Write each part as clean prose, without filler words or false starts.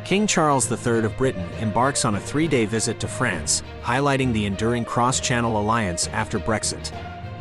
King Charles III of Britain embarks on a 3-day visit to France, highlighting the enduring cross-channel alliance after Brexit.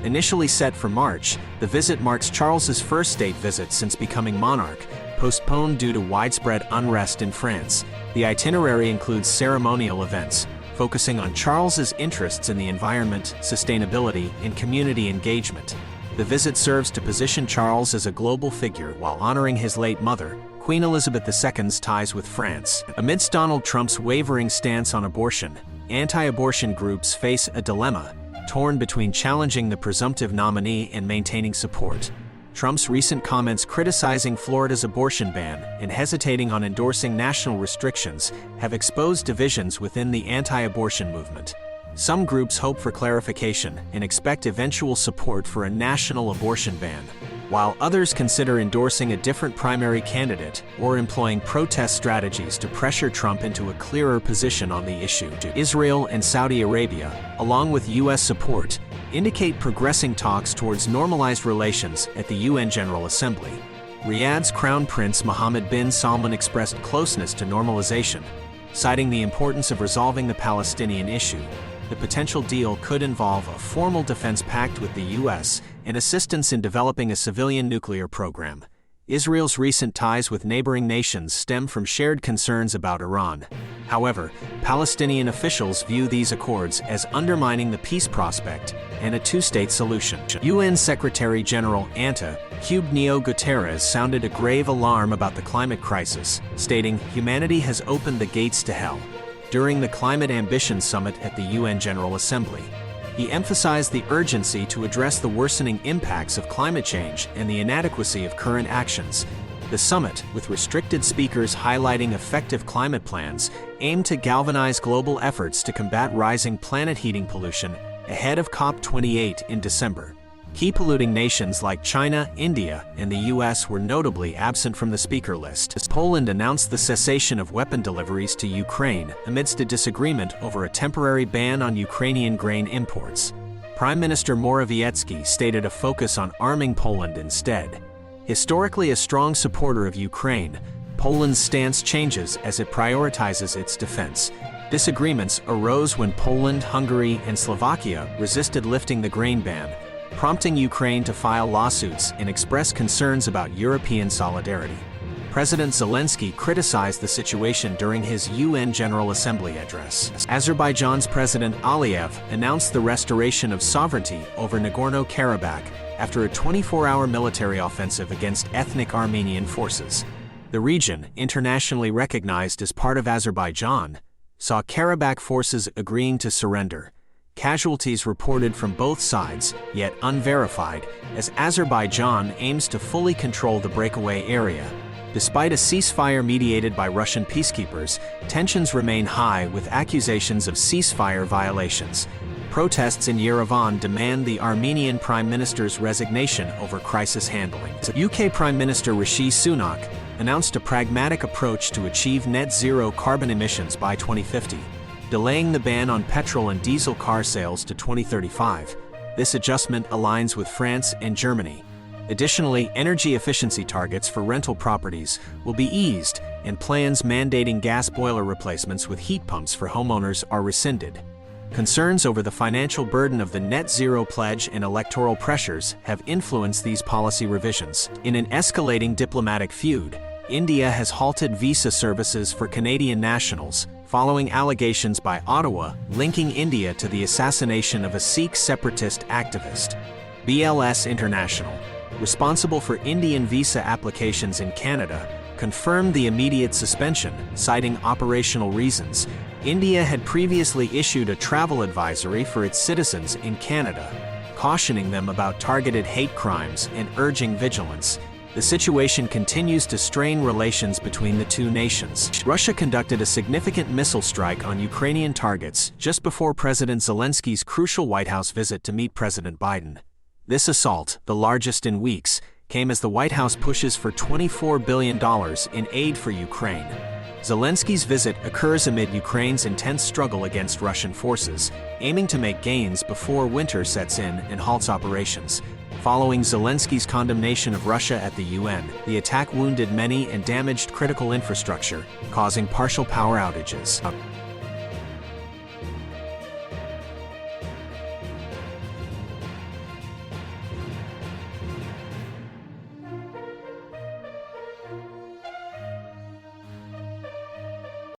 Initially set for March, the visit marks Charles's first state visit since becoming monarch, postponed due to widespread unrest in France. The itinerary includes ceremonial events, focusing on Charles's interests in the environment, sustainability, and community engagement. The visit serves to position Charles as a global figure while honoring his late mother, Queen Elizabeth II's ties with France. Amidst Donald Trump's wavering stance on abortion, anti-abortion groups face a dilemma, torn between challenging the presumptive nominee and maintaining support. Trump's recent comments criticizing Florida's abortion ban and hesitating on endorsing national restrictions have exposed divisions within the anti-abortion movement. Some groups hope for clarification and expect eventual support for a national abortion ban, while others consider endorsing a different primary candidate or employing protest strategies to pressure Trump into a clearer position on the issue. Israel and Saudi Arabia, along with U.S. support, indicate progressing talks towards normalized relations at the UN General Assembly. Riyadh's Crown Prince Mohammed bin Salman expressed closeness to normalization, citing the importance of resolving the Palestinian issue. The potential deal could involve a formal defense pact with the U.S. and assistance in developing a civilian nuclear program. Israel's recent ties with neighboring nations stem from shared concerns about Iran. However, Palestinian officials view these accords as undermining the peace prospect and a two-state solution. UN Secretary-General Antonio Guterres sounded a grave alarm about the climate crisis, stating, "Humanity has opened the gates to hell." During the Climate Ambition Summit at the UN General Assembly, he emphasized the urgency to address the worsening impacts of climate change and the inadequacy of current actions. The summit, with restricted speakers highlighting effective climate plans, aimed to galvanize global efforts to combat rising planet heating pollution ahead of COP28 in December. Key polluting nations like China, India, and the U.S. were notably absent from the speaker list. Poland announced the cessation of weapon deliveries to Ukraine amidst a disagreement over a temporary ban on Ukrainian grain imports. Prime Minister Morawiecki stated a focus on arming Poland instead. Historically a strong supporter of Ukraine, Poland's stance changes as it prioritizes its defense. Disagreements arose when Poland, Hungary, and Slovakia resisted lifting the grain ban, prompting Ukraine to file lawsuits and express concerns about European solidarity. President Zelensky criticized the situation during his UN General Assembly address. Azerbaijan's President Aliyev announced the restoration of sovereignty over Nagorno-Karabakh after a 24-hour military offensive against ethnic Armenian forces. The region, internationally recognized as part of Azerbaijan, saw Karabakh forces agreeing to surrender. Casualties reported from both sides, yet unverified, as Azerbaijan aims to fully control the breakaway area. Despite a ceasefire mediated by Russian peacekeepers, tensions remain high with accusations of ceasefire violations. Protests in Yerevan demand the Armenian Prime Minister's resignation over crisis handling. UK Prime Minister Rishi Sunak announced a pragmatic approach to achieve net zero carbon emissions by 2050. Delaying the ban on petrol and diesel car sales to 2035. This adjustment aligns with France and Germany. Additionally, energy efficiency targets for rental properties will be eased, and plans mandating gas boiler replacements with heat pumps for homeowners are rescinded. Concerns over the financial burden of the net zero pledge and electoral pressures have influenced these policy revisions. In an escalating diplomatic feud, India has halted visa services for Canadian nationals, following allegations by Ottawa linking India to the assassination of a Sikh separatist activist. BLS International, responsible for Indian visa applications in Canada, confirmed the immediate suspension, citing operational reasons. India had previously issued a travel advisory for its citizens in Canada, cautioning them about targeted hate crimes and urging vigilance. The situation continues to strain relations between the two nations. Russia conducted a significant missile strike on Ukrainian targets just before President Zelensky's crucial White House visit to meet President Biden. This assault, the largest in weeks, came as the White House pushes for $24 billion in aid for Ukraine. Zelensky's visit occurs amid Ukraine's intense struggle against Russian forces, aiming to make gains before winter sets in and halts operations. Following Zelensky's condemnation of Russia at the UN, the attack wounded many and damaged critical infrastructure, causing partial power outages.